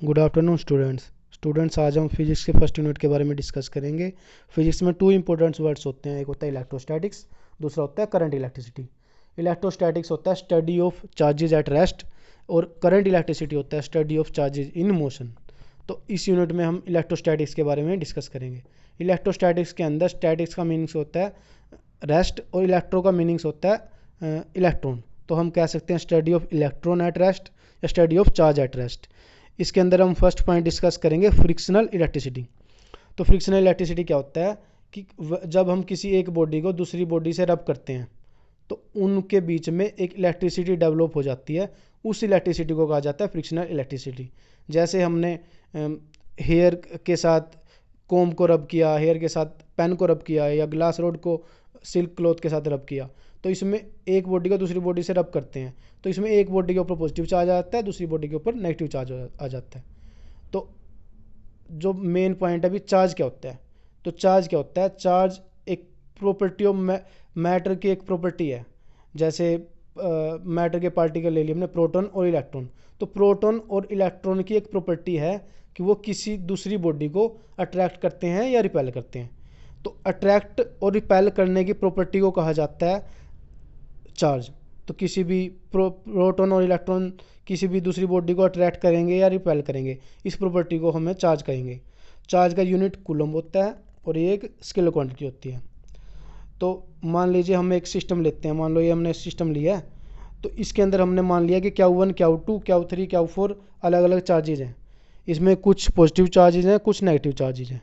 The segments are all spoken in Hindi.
गुड आफ्टरनून स्टूडेंट्स आज हम फिजिक्स के फर्स्ट यूनिट के बारे में डिस्कस करेंगे। फिजिक्स में टू इंपॉर्टेंट वर्ड्स होते हैं, एक होता है इलेक्ट्रोस्टैटिक्स, दूसरा होता है करंट इलेक्ट्रिसिटी। इलेक्ट्रोस्टैटिक्स होता है study of charges at rest और करंट इलेक्ट्रिसिटी होता है study of charges in motion. तो इस यूनिट में हम इलेक्ट्रोस्टैटिक्स के बारे में डिस्कस करेंगे। इलेक्ट्रोस्टैटिक्स के अंदर स्टैटिक्स का मीनिंग्स होता है रेस्ट और इलेक्ट्रो का मीनिंग्स होता है इलेक्ट्रॉन। तो हम कह सकते हैं study of electron at rest या study of charge at rest. इसके अंदर हम फर्स्ट पॉइंट डिस्कस करेंगे फ्रिक्शनल इलेक्ट्रिसिटी। तो फ्रिक्शनल इलेक्ट्रिसिटी क्या होता है कि जब हम किसी एक बॉडी को दूसरी बॉडी से रब करते हैं तो उनके बीच में एक इलेक्ट्रिसिटी डेवलप हो जाती है, उस इलेक्ट्रिसिटी को कहा जाता है फ्रिक्शनल इलेक्ट्रिसिटी। जैसे हमने हेयर के साथ कोम को रब किया, हेयर के साथ पेन को रब किया, या ग्लास रोड को सिल्क क्लॉथ के साथ रब किया, तो इसमें एक बॉडी को दूसरी बॉडी से रब करते हैं तो इसमें एक बॉडी के ऊपर पॉजिटिव चार्ज आ जाता है, दूसरी बॉडी के ऊपर नेगेटिव चार्ज आ जाता है। तो जो मेन पॉइंट है अभी, चार्ज क्या होता है। तो चार्ज क्या होता है, चार्ज एक प्रॉपर्टी ऑफ मैटर की एक प्रॉपर्टी है। जैसे मैटर के पार्टिकल ले लिए हमने, प्रोटॉन और इलेक्ट्रॉन। तो प्रोटॉन और इलेक्ट्रॉन की एक प्रॉपर्टी है कि वो किसी दूसरी बॉडी को अट्रैक्ट करते हैं या रिपेल करते हैं। तो अट्रैक्ट और रिपेल करने की प्रॉपर्टी को कहा जाता है चार्ज। तो किसी भी प्रोटॉन और इलेक्ट्रॉन किसी भी दूसरी बॉडी को अट्रैक्ट करेंगे या रिपेल करेंगे, इस प्रॉपर्टी को हमें चार्ज कहेंगे। चार्ज का यूनिट कूलम होता है और ये एक स्केलर क्वांटिटी होती है। तो मान लीजिए हम एक सिस्टम लेते हैं, मान लो ये हमने सिस्टम लिया है। तो इसके अंदर हमने मान लिया कि Q1 Q2 Q3 Q4 अलग अलग चार्जेज हैं। इसमें कुछ पॉजिटिव चार्जेज हैं, कुछ नेगेटिव चार्जेज हैं।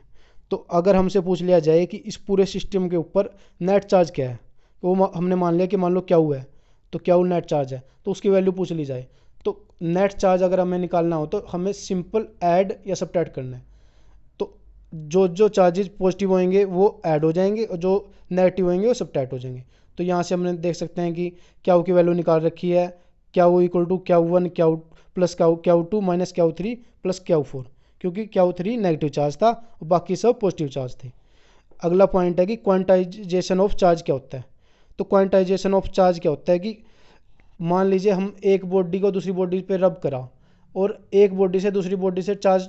तो अगर हमसे पूछ लिया जाए कि इस पूरे सिस्टम के ऊपर नेट चार्ज क्या है, तो वो हमने मान लिया कि मान लो Q है, तो Q नेट चार्ज है, तो उसकी वैल्यू पूछ ली जाए। तो नेट चार्ज अगर हमें निकालना हो तो हमें सिंपल ऐड या सब्ट्रैक्ट करना है। तो जो जो चार्जेस पॉजिटिव होंगे वो ऐड हो जाएंगे और जो नेगेटिव होंगे वो सब्ट्रैक्ट हो जाएंगे। तो यहाँ से हमने देख सकते हैं कि Q की वैल्यू निकाल रखी है, Q equal to Q1 Q plus Q2 minus Q3 plus Q4, क्योंकि Q3 नेगेटिव चार्ज था और बाकी सब पॉजिटिव चार्ज थे। अगला पॉइंट है कि क्वांटाइजेशन ऑफ चार्ज क्या होता है। तो क्वांटाइजेशन ऑफ चार्ज क्या होता है कि मान लीजिए हम एक बॉडी को दूसरी बॉडी पे रब करा और एक बॉडी से दूसरी बॉडी से चार्ज,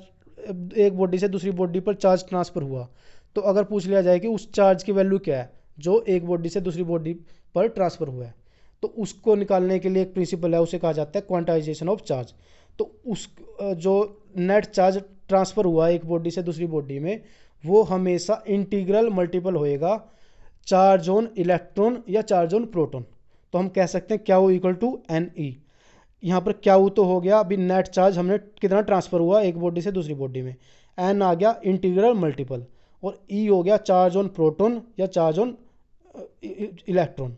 एक बॉडी से दूसरी बॉडी पर चार्ज ट्रांसफ़र हुआ। तो अगर पूछ लिया जाए कि उस चार्ज की वैल्यू क्या है जो एक बॉडी से दूसरी बॉडी पर ट्रांसफ़र हुआ है, तो उसको निकालने के लिए एक प्रिंसिपल है, उसे कहा जाता है क्वांटाइजेशन ऑफ चार्ज। तो उस जो नेट चार्ज ट्रांसफ़र हुआ एक बॉडी से दूसरी बॉडी में, वो हमेशा इंटीग्रल मल्टीपल होएगा चार्ज ऑन इलेक्ट्रॉन या चार्ज ऑन प्रोटॉन। तो हम कह सकते हैं Q equal to n e. यहाँ पर Q तो हो गया अभी नेट चार्ज हमने कितना ट्रांसफ़र हुआ एक बॉडी से दूसरी बॉडी में, एन आ गया इंटीग्रल मल्टीपल, और ई हो गया चार्ज ऑन प्रोटॉन या चार्ज ऑन इलेक्ट्रॉन।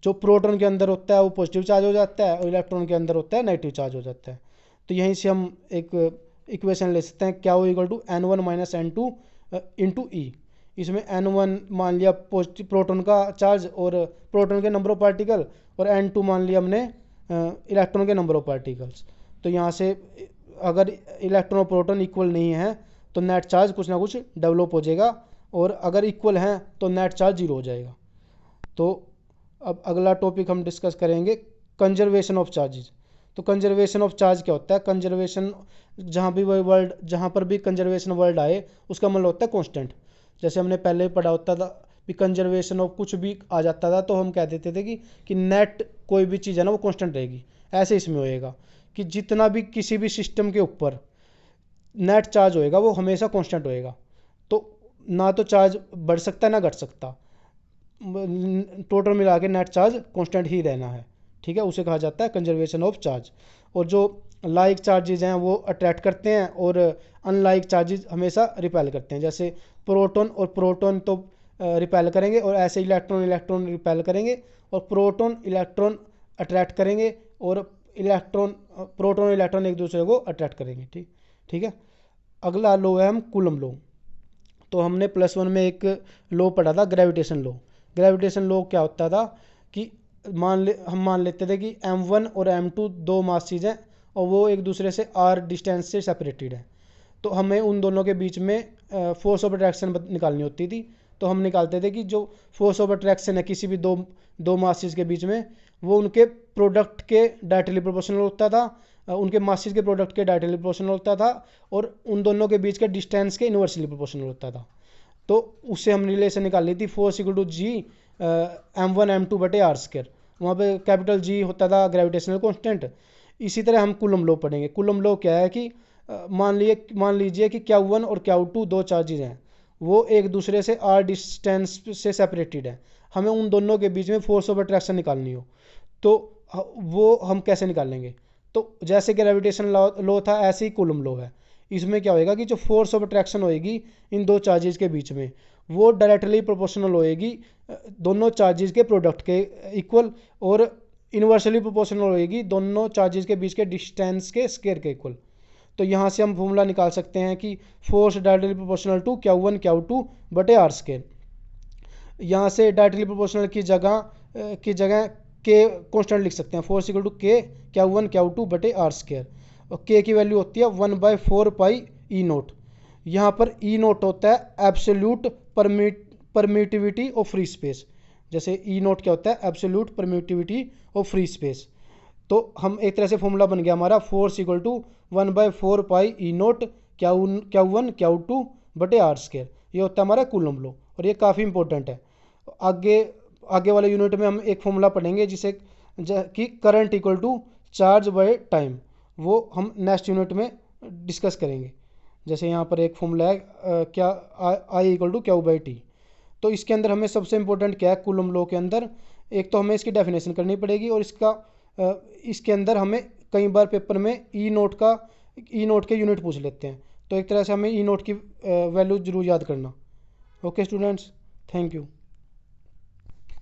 जो प्रोटॉन के अंदर होता है वो पॉजिटिव चार्ज हो जाता है और इलेक्ट्रॉन के अंदर होता है नेगेटिव चार्ज हो जाता है। तो यहीं से हम एक इक्वेशन ले सकते हैं Q equal to N1 minus N2 into e. इसमें N1 मान लिया पॉजिटिव प्रोटॉन का चार्ज और प्रोटॉन के नंबर ऑफ पार्टिकल, और N2 मान लिया हमने इलेक्ट्रॉन के नंबर ऑफ पार्टिकल्स। तो यहाँ से अगर इलेक्ट्रॉन और प्रोटॉन इक्वल नहीं है तो नेट चार्ज कुछ ना कुछ डेवलप हो जाएगा, और अगर इक्वल हैं तो नेट चार्ज जीरो हो जाएगा। तो अब अगला टॉपिक हम डिस्कस करेंगे कंजर्वेशन ऑफ चार्जेस। तो कंजर्वेशन ऑफ चार्ज क्या होता है। कंजर्वेशन, जहाँ पर भी कंजर्वेशन वर्ड आए उसका मतलब होता है कांस्टेंट। जैसे हमने पहले पढ़ा होता था भी कंजर्वेशन ऑफ कुछ भी आ जाता था तो हम कह देते थे कि नेट कोई भी चीज़ है ना वो कांस्टेंट रहेगी। ऐसे इसमें होएगा कि जितना भी किसी भी सिस्टम के ऊपर नेट चार्ज होएगा वो हमेशा कांस्टेंट होएगा। तो ना तो चार्ज बढ़ सकता है ना घट सकता, टोटल मिला के नेट चार्ज कांस्टेंट ही रहना है। ठीक है, उसे कहा जाता है कंजर्वेशन ऑफ चार्ज। और जो लाइक चार्जेज हैं वो अट्रैक्ट करते हैं और अनलाइक चार्जेज हमेशा रिपेल करते हैं। जैसे प्रोटॉन और प्रोटॉन तो रिपेल करेंगे और ऐसे इलेक्ट्रॉन इलेक्ट्रॉन रिपेल करेंगे, और प्रोटॉन इलेक्ट्रॉन अट्रैक्ट करेंगे और इलेक्ट्रॉन प्रोटॉन इलेक्ट्रॉन एक दूसरे को अट्रैक्ट करेंगे। ठीक है। अगला लो है हम कूलम लो। तो हमने +1 में एक लो पढ़ा था, ग्रेविटेशन लो। ग्रेविटेशन लो क्या होता था कि हम मान लेते थे कि M1 और M2 दो मास चीज़ हैं और वो एक दूसरे से r डिस्टेंस से सेपरेटेड है। तो हमें उन दोनों के बीच में फोर्स ऑफ अट्रैक्शन निकालनी होती थी। तो हम निकालते थे कि जो फोर्स ऑफ अट्रैक्शन है किसी भी दो मास चीज़ के बीच में, वो उनके प्रोडक्ट के डायरेक्टली प्रोपोर्शनल होता था, उनके मासेस के प्रोडक्ट के डायरेक्टली प्रोपोर्शनल होता था और उन दोनों के बीच के डिस्टेंस के इन्वर्सली प्रोपोर्शनल होता था। तो उससे हम रिलेशन निकाल ली थी force equal to ji m1m2/r²। वहाँ पे कैपिटल जी होता था ग्रेविटेशनल कांस्टेंट। इसी तरह हम कूलम लॉ पढ़ेंगे। कूलम लॉ क्या है कि मान लीजिए कि Q1 और Q2 दो चार्जेज हैं, वो एक दूसरे से r डिस्टेंस से सेपरेटेड है। हमें उन दोनों के बीच में फोर्स ऑफ अट्रैक्शन निकालनी हो तो वो हम कैसे निकालेंगे? तो जैसे ग्रेविटेशन लॉ था ऐसे ही कूलम लॉ है। इसमें क्या होएगा कि जो फोर्स ऑफ अट्रैक्शन होएगी इन दो चार्जेस के बीच में, वो डायरेक्टली प्रोपोर्शनल होएगी दोनों चार्जेस के प्रोडक्ट के इक्वल, और इन्वर्सली प्रोपोर्शनल होएगी दोनों चार्जेस के बीच के डिस्टेंस के स्क्वायर के इक्वल। तो यहाँ से हम फॉर्मूला निकाल सकते हैं कि force directly proportional to Q1 Q2/r²। यहाँ से डायरेक्टली प्रोपोर्शनल की जगह के कांस्टेंट लिख सकते हैं। फोर्स इक्वल टू के Q1 Q2/r²। और के की वैल्यू होती है 1/4 पाई ई नोट। यहाँ पर ई नोट होता है absolute permittivity of free space. जैसे ई नोट क्या होता है? Absolute permittivity of free space. तो हम एक तरह से फॉर्मूला बन गया हमारा force equal to 1/4 pi e nought Q1 Q2/r²। ये होता है हमारा कूलम लॉ और ये काफ़ी इंपॉर्टेंट है। आगे आगे वाले यूनिट में हम एक फॉर्मूला पढ़ेंगे जिसे कि current equal to charge by time. वो हम नेक्स्ट यूनिट में डिस्कस करेंगे। जैसे यहाँ पर एक फॉर्मूला है क्या I इक्वल टू Q/T। तो इसके अंदर हमें सबसे इंपॉर्टेंट क्या है कूलम लॉ के अंदर? एक तो हमें इसकी डेफिनेशन करनी पड़ेगी और इसके अंदर हमें कई बार पेपर में ई नोट के यूनिट पूछ लेते हैं। तो एक तरह से हमें ई नोट की वैल्यू जरूर याद करना। Okay students, thank you.